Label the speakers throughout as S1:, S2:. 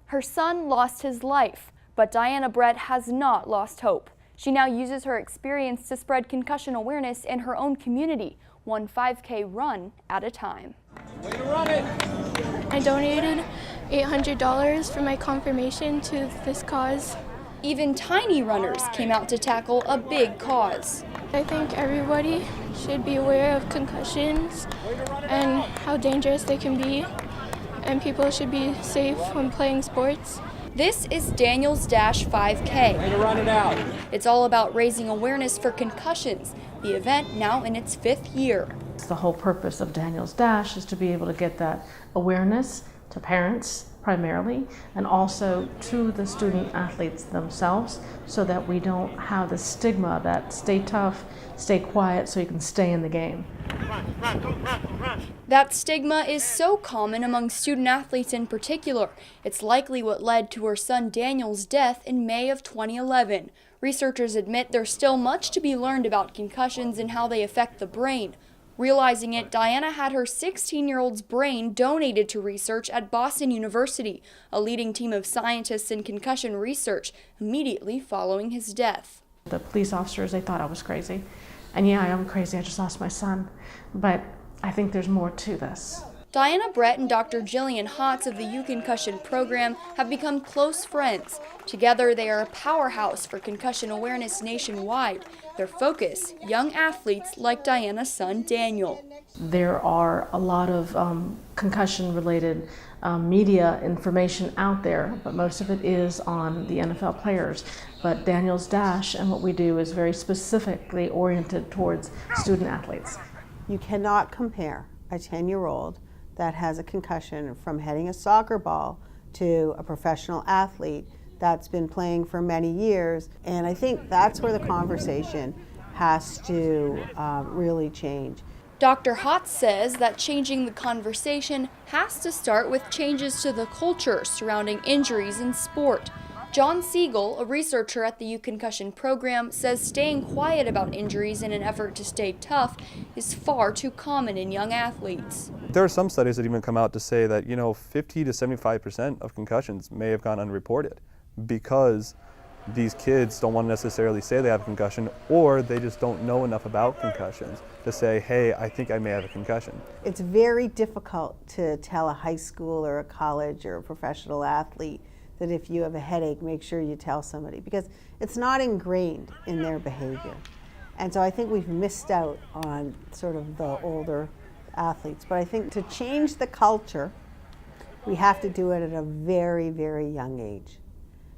S1: Her son lost his life, but Diana Brett has not lost hope. She now uses her experience to spread concussion awareness in her own community, one 5K run at a time.
S2: Way to run it!
S3: I donated $800 for my confirmation to this cause.
S1: Even tiny runners came out to tackle a big cause.
S3: I think everybody should be aware of concussions and how dangerous they can be, and people should be safe when playing sports.
S1: This is Daniel's Dash 5K.
S2: Way to run it out!
S1: It's all about raising awareness for concussions, the event now in its 5th year.
S4: The whole purpose of Daniel's Dash is to be able to get that awareness to parents primarily, and also to the student athletes themselves, so that we don't have the stigma that stay tough, stay quiet so you can stay in the game.
S1: That stigma is so common among student athletes in particular. It's likely what led to her son Daniel's death in May of 2011. Researchers admit there's still much to be learned about concussions and how they affect the brain. Realizing it, Diana had her 16-year-old's brain donated to research at Boston University, a leading team of scientists in concussion research, immediately following his death.
S4: The police officers, they thought I was crazy. And yeah, I am crazy, I just lost my son. But I think there's more to this.
S1: Diana Brett and Dr. Jillian Hotz of the U-Concussion program have become close friends. Together, they are a powerhouse for concussion awareness nationwide. Their focus, young athletes like Diana's son, Daniel.
S4: There are a lot of concussion-related media information out there, but most of it is on the NFL players. But Daniel's Dash and what we do is very specifically oriented towards student athletes.
S5: You cannot compare a 10-year-old that has a concussion from heading a soccer ball to a professional athlete that's been playing for many years. And I think that's where the conversation has to really change.
S1: Dr. Hotz says that changing the conversation has to start with changes to the culture surrounding injuries in sport. John Siegel, a researcher at the U-Concussion program, says staying quiet about injuries in an effort to stay tough is far too common in young athletes.
S6: There are some studies that even come out to say that, 50 to 75% of concussions may have gone unreported because these kids don't want to necessarily say they have a concussion, or they just don't know enough about concussions to say, hey, I think I may have a concussion.
S5: It's very difficult to tell a high school or a college or a professional athlete that if you have a headache, make sure you tell somebody, because it's not ingrained in their behavior. And so I think we've missed out on sort of the older athletes. But I think to change the culture, we have to do it at a very, very young age.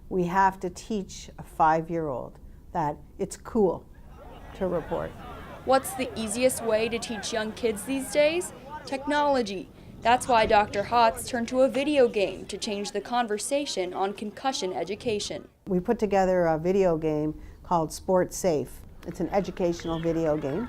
S5: We have to teach a 5-year-old that it's cool to report.
S1: What's the easiest way to teach young kids these days? Technology. That's why Dr. Hotz turned to a video game to change the conversation on concussion education.
S5: We put together a video game called Sport Safe. It's an educational video game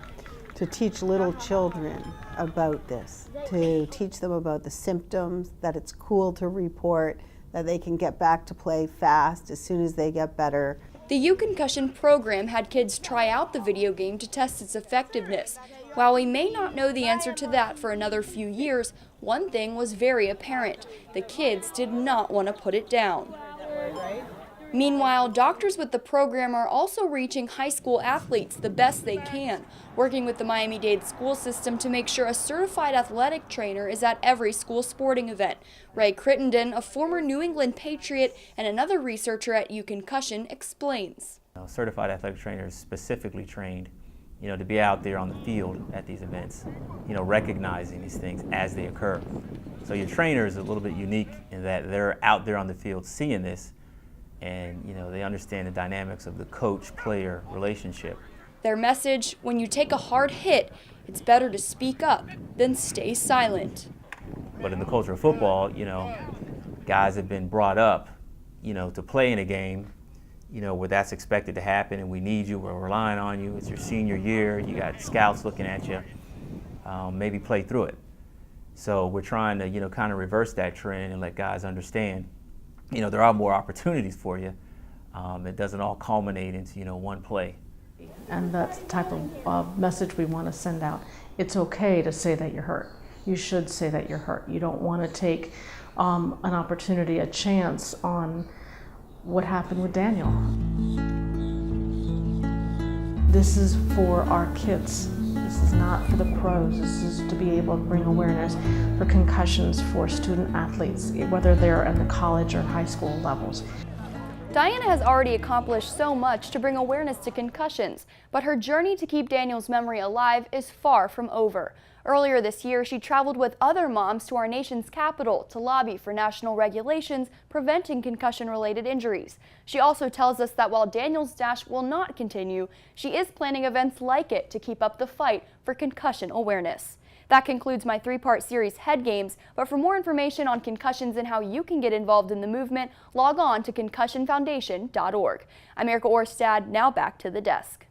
S5: to teach little children about this, to teach them about the symptoms, that it's cool to report, that they can get back to play fast as soon as they get better.
S1: The U-Concussion program had kids try out the video game to test its effectiveness. While we may not know the answer to that for another few years, one thing was very apparent. The kids did not want to put it down. Meanwhile, doctors with the program are also reaching high school athletes the best they can, working with the Miami-Dade school system to make sure a certified athletic trainer is at every school sporting event. Ray Crittenden, a former New England Patriot and another researcher at U-Concussion, explains.
S7: Certified athletic trainers specifically trained, to be out there on the field at these events, recognizing these things as they occur. So your trainer is a little bit unique in that they're out there on the field seeing this, and they understand the dynamics of the coach-player relationship.
S1: Their message, when you take a hard hit, it's better to speak up than stay silent.
S7: But in the culture of football, guys have been brought up, to play in a game, where that's expected to happen, and we need you, we're relying on you, it's your senior year, you got scouts looking at you, maybe play through it. So we're trying to, kind of reverse that trend and let guys understand, there are more opportunities for you. It doesn't all culminate into, one play.
S4: And that's the type of message we want to send out. It's okay to say that you're hurt. you should say that you're hurt. You don't want to take an opportunity, a chance on what happened with Daniel. This is for our kids. This is not for the pros. This is to be able to bring awareness for concussions for student athletes, whether they're in the college or high school levels.
S1: Diana has already accomplished so much to bring awareness to concussions, but her journey to keep Daniel's memory alive is far from over. Earlier this year, she traveled with other moms to our nation's capital to lobby for national regulations preventing concussion-related injuries. She also tells us that while Daniel's Dash will not continue, she is planning events like it to keep up the fight for concussion awareness. That concludes my three-part series, Head Games, but for more information on concussions and how you can get involved in the movement, log on to concussionfoundation.org. I'm Erica Orstad, now back to the desk.